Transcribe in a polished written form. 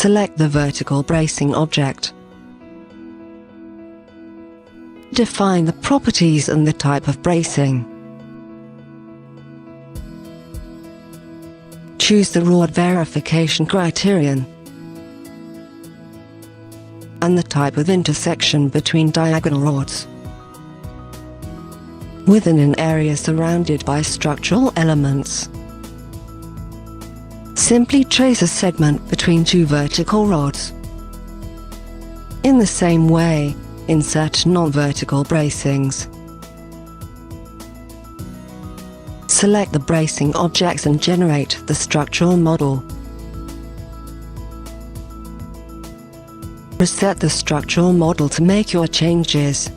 Select the vertical bracing object. Define the properties and the type of bracing. Choose the rod verification criterion and the type of intersection between diagonal rods. Within an area surrounded by structural elements, simply trace a segment between two vertical rods. In the same way, insert non-vertical bracings. Select the bracing objects and generate the structural model. Reset the structural model to make your changes.